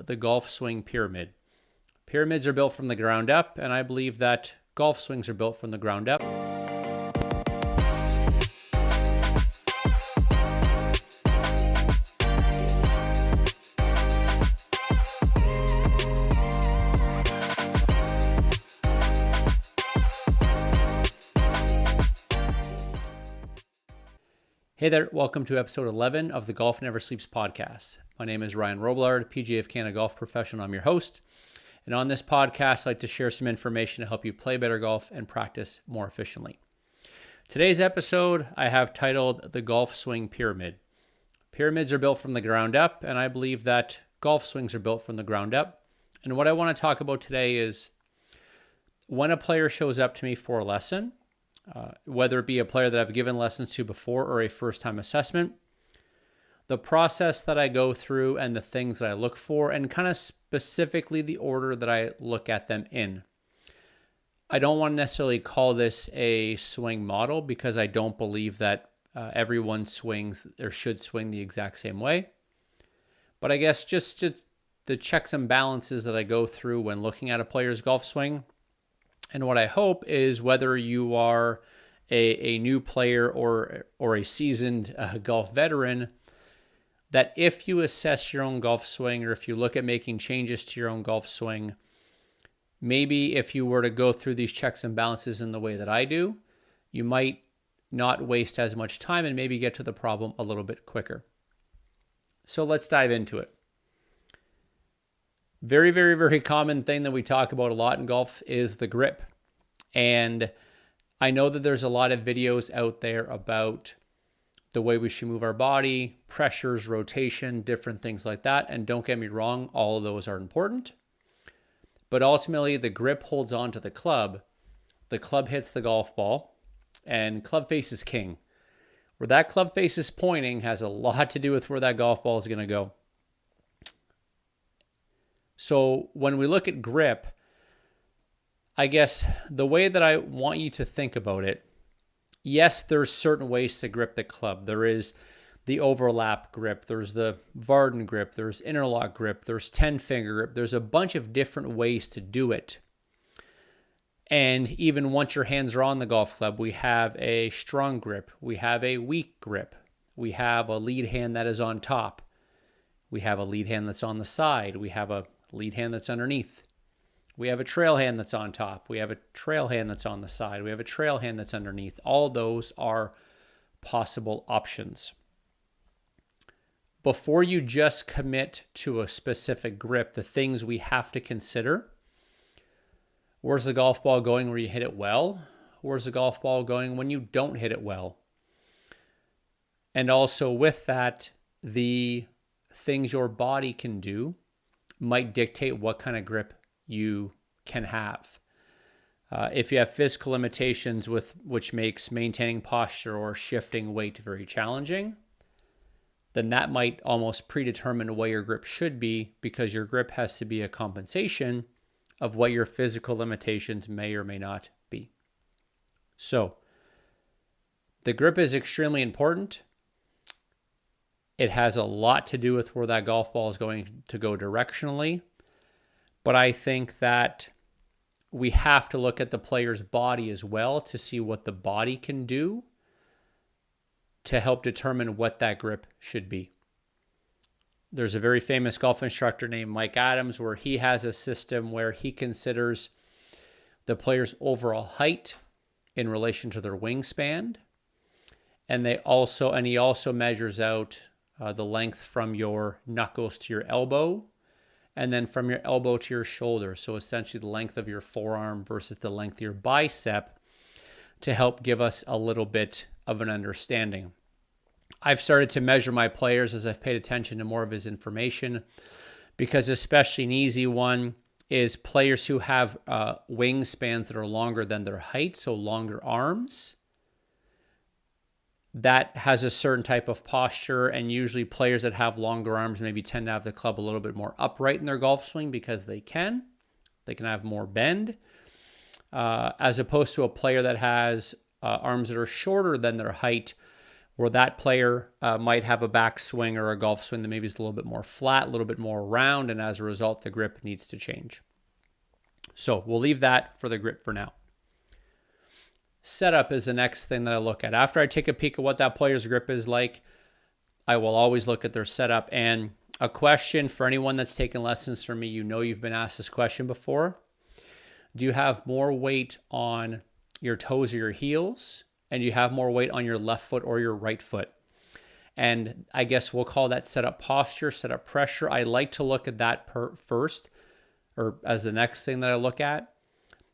the golf swing pyramid. Pyramids are built from the ground up, and I believe that golf swings are built from the ground up. Hey there, welcome to episode 11 of the Golf Never Sleeps podcast. My name is Ryan Roblard, PGA of Canada golf professional. I'm your host. And on this podcast, I like to share some information to help you play better golf and practice more efficiently. Today's episode, I have titled The Golf Swing Pyramid. Pyramids are built from the ground up, and I believe that golf swings are built from the ground up. And what I want to talk about today is when a player shows up to me for a lesson, whether it be a player that I've given lessons to before or a first-time assessment, the process that I go through and the things that I look for, and kind of specifically the order that I look at them in. I don't want to necessarily call this a swing model because I don't believe that everyone swings or should swing the exact same way. But I guess just the checks and balances that I go through when looking at a player's golf swing. And what I hope is whether you are a new player or a seasoned golf veteran, that if you assess your own golf swing or if you look at making changes to your own golf swing, maybe if you were to go through these checks and balances in the way that I do, you might not waste as much time and maybe get to the problem a little bit quicker. So let's dive into it. Very, very, very common thing that we talk about a lot in golf is the grip. And I know that there's a lot of videos out there about the way we should move our body, pressures, rotation, different things like that. And don't get me wrong, all of those are important. But ultimately, the grip holds on to the club hits the golf ball, and club face is king. Where that club face is pointing has a lot to do with where that golf ball is going to go. So when we look at grip, I guess the way that I want you to think about it, yes, there's certain ways to grip the club. There is the overlap grip, there's the Varden grip, there's interlock grip, there's 10-finger grip. There's a bunch of different ways to do it. And even once your hands are on the golf club, we have a strong grip, we have a weak grip, we have a lead hand that is on top, we have a lead hand that's on the side, we have a lead hand that's underneath. We have a trail hand that's on top. We have a trail hand that's on the side. We have a trail hand that's underneath. All those are possible options. Before you just commit to a specific grip, the things we have to consider: where's the golf ball going where you hit it well? Where's the golf ball going when you don't hit it well? And also with that, the things your body can do might dictate what kind of grip you can have. If you have physical limitations which makes maintaining posture or shifting weight very challenging, then that might almost predetermine what your grip should be, because your grip has to be a compensation of what your physical limitations may or may not be. So the grip is extremely important. It has a lot to do with where that golf ball is going to go directionally. But I think that we have to look at the player's body as well to see what the body can do to help determine what that grip should be. There's a very famous golf instructor named Mike Adams where he has a system where he considers the player's overall height in relation to their wingspan. And he also measures out the length from your knuckles to your elbow, and then from your elbow to your shoulder. So essentially the length of your forearm versus the length of your bicep, to help give us a little bit of an understanding. I've started to measure my players as I've paid attention to more of his information, because especially an easy one is players who have wingspans that are longer than their height, so longer arms. That has a certain type of posture, and usually players that have longer arms maybe tend to have the club a little bit more upright in their golf swing because they can have more bend, as opposed to a player that has arms that are shorter than their height, where that player might have a backswing or a golf swing that maybe is a little bit more flat, a little bit more round, and as a result, the grip needs to change. So we'll leave that for the grip for now. Setup is the next thing that I look at. After I take a peek at what that player's grip is like, I will always look at their setup. And a question for anyone that's taken lessons from me, you've been asked this question before. Do you have more weight on your toes or your heels? And you have more weight on your left foot or your right foot? And I guess we'll call that setup posture, setup pressure. I like to look at that first, or as the next thing that I look at,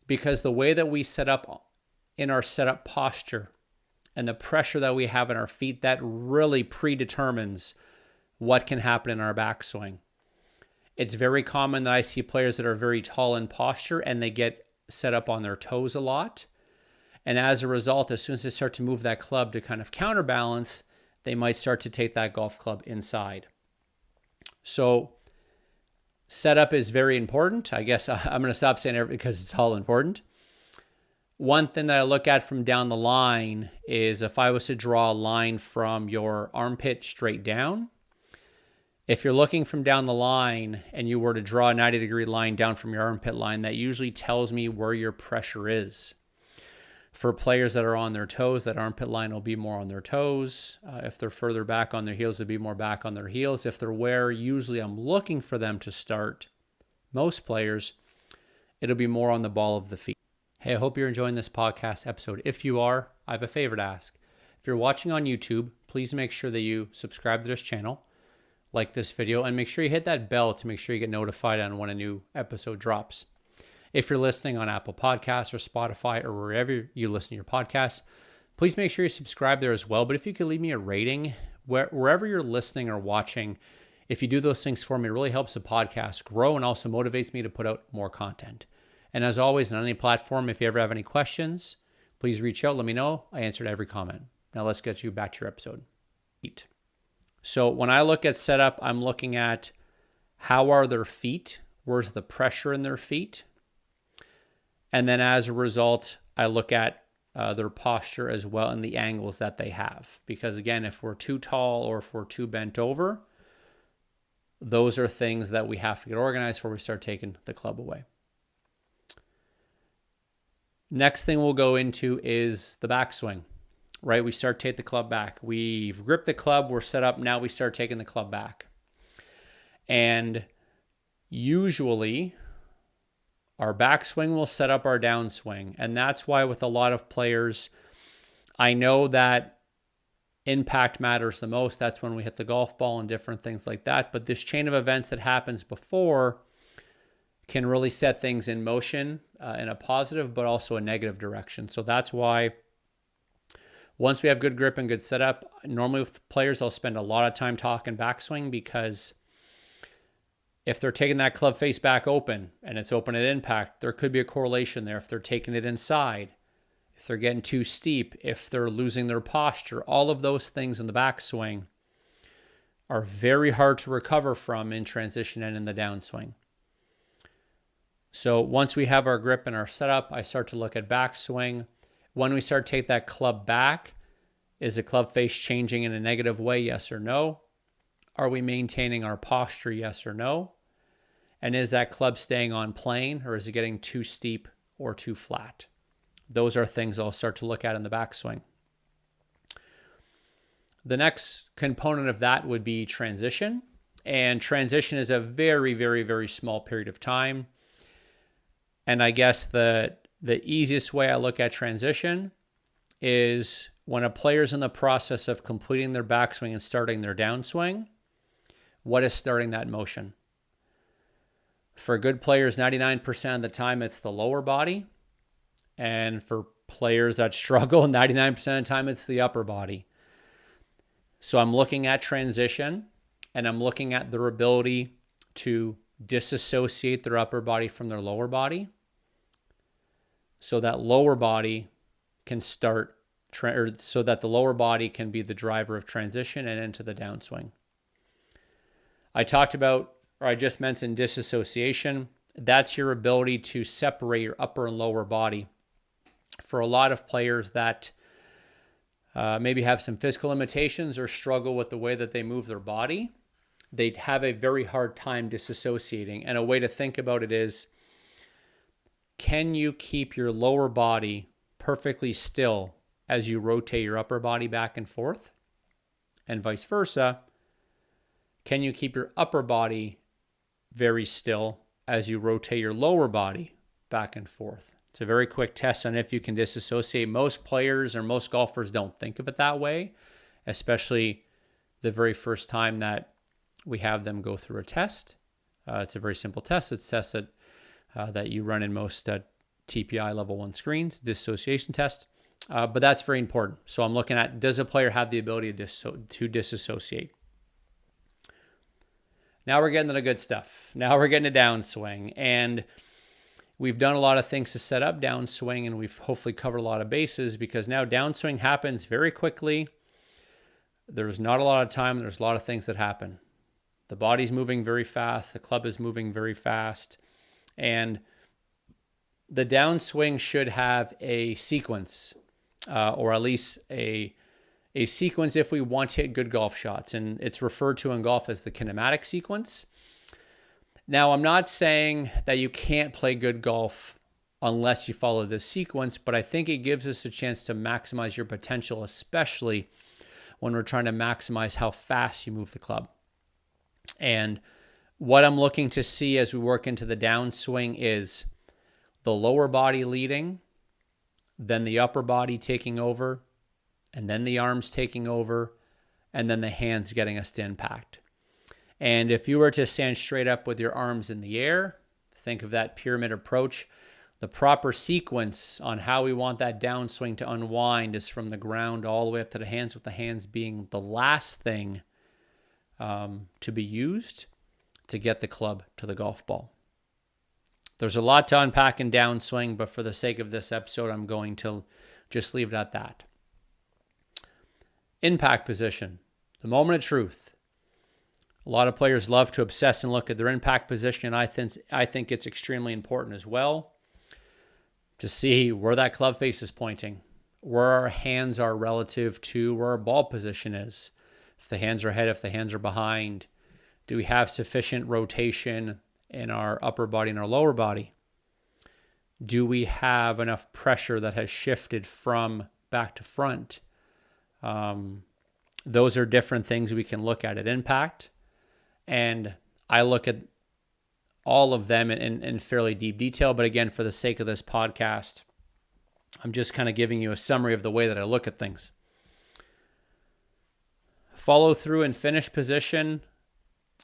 because the way that we set up in our setup posture and the pressure that we have in our feet, that really predetermines what can happen in our backswing. It's very common that I see players that are very tall in posture and they get set up on their toes a lot. And as a result, as soon as they start to move that club to kind of counterbalance, they might start to take that golf club inside. So setup is very important. I guess I'm going to stop saying it because it's all important. One thing that I look at from down the line is if I was to draw a line from your armpit straight down. If you're looking from down the line and you were to draw a 90-degree line down from your armpit line, that usually tells me where your pressure is. For players that are on their toes, that armpit line will be more on their toes. If they're further back on their heels, it'll be more back on their heels. If they're where usually I'm looking for them to start, most players, it'll be more on the ball of the feet. Hey, I hope you're enjoying this podcast episode. If you are, I have a favor to ask. If you're watching on YouTube, please make sure that you subscribe to this channel, like this video, and make sure you hit that bell to make sure you get notified on when a new episode drops. If you're listening on Apple Podcasts or Spotify or wherever you listen to your podcasts, please make sure you subscribe there as well. But if you could leave me a rating, wherever you're listening or watching, if you do those things for me, it really helps the podcast grow and also motivates me to put out more content. And as always, on any platform, if you ever have any questions, please reach out, let me know. I answered every comment. Now let's get you back to your episode. So when I look at setup, I'm looking at how are their feet? Where's the pressure in their feet? And then as a result, I look at their posture as well and the angles that they have. Because again, if we're too tall or if we're too bent over, those are things that we have to get organized before we start taking the club away. Next thing we'll go into is the backswing, right? We start to take the club back. We've gripped the club, we're set up, now we start taking the club back. And usually our backswing will set up our downswing. And that's why with a lot of players, I know that impact matters the most. That's when we hit the golf ball and different things like that. But this chain of events that happens before can really set things in motion in a positive, but also a negative direction. So that's why once we have good grip and good setup, normally with players, I'll spend a lot of time talking backswing, because if they're taking that club face back open and it's open at impact, there could be a correlation there. If they're taking it inside, if they're getting too steep, if they're losing their posture, all of those things in the backswing are very hard to recover from in transition and in the downswing. So once we have our grip and our setup, I start to look at backswing. When we start to take that club back, is the club face changing in a negative way, yes or no? Are we maintaining our posture, yes or no? And is that club staying on plane, or is it getting too steep or too flat? Those are things I'll start to look at in the backswing. The next component of that would be transition. And transition is a very, very, very small period of time. And I guess the easiest way I look at transition is when a player's in the process of completing their backswing and starting their downswing, what is starting that motion? For good players, 99% of the time, it's the lower body. And for players that struggle, 99% of the time, it's the upper body. So I'm looking at transition, and I'm looking at their ability to disassociate their upper body from their lower body, so that lower body can start, so that the lower body can be the driver of transition and into the downswing. I just mentioned disassociation. That's your ability to separate your upper and lower body. For a lot of players, that maybe have some physical limitations or struggle with the way that they move their body, they'd have a very hard time disassociating. And a way to think about it is, can you keep your lower body perfectly still as you rotate your upper body back and forth? And vice versa, can you keep your upper body very still as you rotate your lower body back and forth? It's a very quick test on if you can disassociate. Most players or most golfers don't think of it that way, especially the very first time that we have them go through a test. It's a very simple test. It's a test that you run in most TPI level 1 screens, dissociation test. But that's very important. So I'm looking at, does a player have the ability to disassociate? Now we're getting to the good stuff. Now we're getting to downswing. And we've done a lot of things to set up downswing, and we've hopefully covered a lot of bases, because now downswing happens very quickly. There's not a lot of time. There's a lot of things that happen. The body's moving very fast. The club is moving very fast. And the downswing should have a sequence, or at least a sequence if we want to hit good golf shots. And it's referred to in golf as the kinematic sequence. Now, I'm not saying that you can't play good golf unless you follow this sequence, but I think it gives us a chance to maximize your potential, especially when we're trying to maximize how fast you move the club. And what I'm looking to see as we work into the downswing is the lower body leading, then the upper body taking over, and then the arms taking over, and then the hands getting us to impact. And if you were to stand straight up with your arms in the air, think of that pyramid approach, the proper sequence on how we want that downswing to unwind is from the ground all the way up to the hands, with the hands being the last thing to be used to get the club to the golf ball. There's a lot to unpack in downswing, but for the sake of this episode, I'm going to just leave it at that. Impact position, the moment of truth. A lot of players love to obsess and look at their impact position. I think it's extremely important as well to see where that club face is pointing, where our hands are relative to where our ball position is. If the hands are ahead, if the hands are behind, do we have sufficient rotation in our upper body and our lower body? Do we have enough pressure that has shifted from back to front? Those are different things we can look at impact. And I look at all of them in fairly deep detail. But again, for the sake of this podcast, I'm just kind of giving you a summary of the way that I look at things. Follow through and finish position.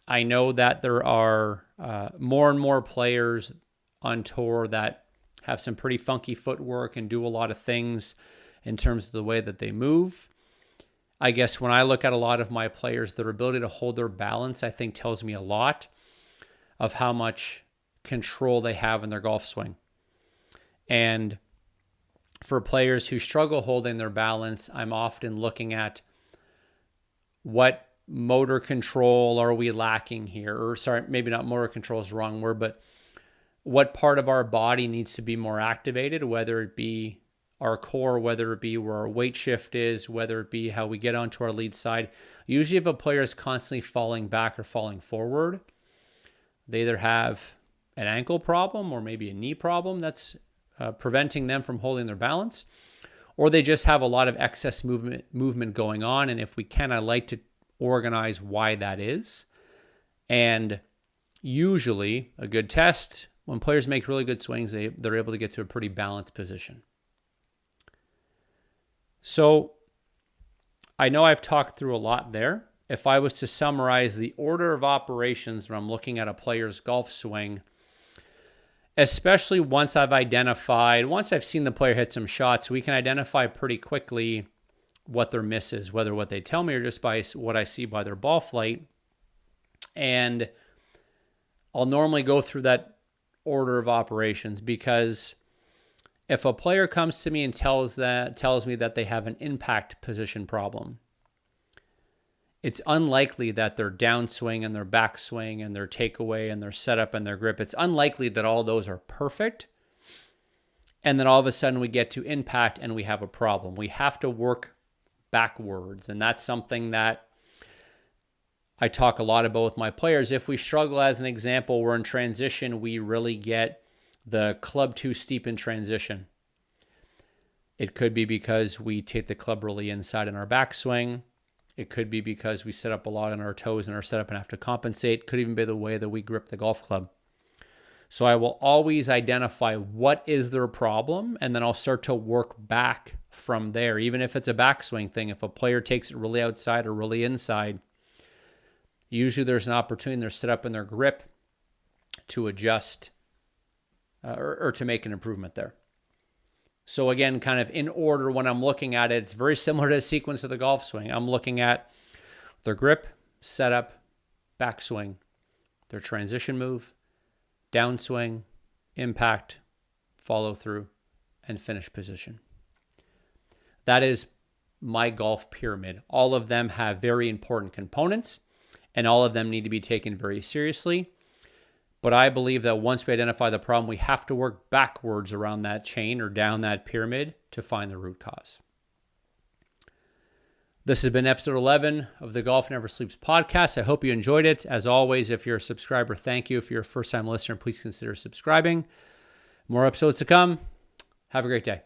I know that there are more and more players on tour that have some pretty funky footwork and do a lot of things in terms of the way that they move. I guess when I look at a lot of my players, their ability to hold their balance, I think, tells me a lot of how much control they have in their golf swing. And for players who struggle holding their balance, I'm often looking at what motor control are we lacking here? Or sorry, maybe not motor control is the wrong word, but what part of our body needs to be more activated, whether it be our core, whether it be where our weight shift is, whether it be how we get onto our lead side. Usually if a player is constantly falling back or falling forward, they either have an ankle problem or maybe a knee problem that's preventing them from holding their balance, or they just have a lot of excess movement going on. And if we can, I like to organize why that is. And usually a good test, when players make really good swings, they're able to get to a pretty balanced position. So I know I've talked through a lot there. If I was to summarize the order of operations when I'm looking at a player's golf swing, especially once I've seen the player hit some shots, we can identify pretty quickly what their miss is, whether what they tell me or just by what I see by their ball flight. And I'll normally go through that order of operations, because if a player comes to me and tells me that they have an impact position problem, it's unlikely that their downswing and their backswing and their takeaway and their setup and their grip, it's unlikely that all those are perfect. And then all of a sudden we get to impact and we have a problem. We have to work backwards. And that's something that I talk a lot about with my players. If we struggle, as an example, we're in transition, we really get the club too steep in transition. It could be because we take the club really inside in our backswing. It could be because we set up a lot on our toes in our setup and have to compensate. It could even be the way that we grip the golf club. So I will always identify what is their problem, and then I'll start to work back from there. Even if it's a backswing thing, if a player takes it really outside or really inside, usually there's an opportunity in their setup and their grip to adjust or to make an improvement there. So again, kind of in order when I'm looking at it, it's very similar to the sequence of the golf swing. I'm looking at their grip, setup, backswing, their transition move, downswing, impact, follow through, and finish position. That is my golf pyramid. All of them have very important components, and all of them need to be taken very seriously. But I believe that once we identify the problem, we have to work backwards around that chain or down that pyramid to find the root cause. This has been episode 11 of the Golf Never Sleeps podcast. I hope you enjoyed it. As always, if you're a subscriber, thank you. If you're a first-time listener, please consider subscribing. More episodes to come. Have a great day.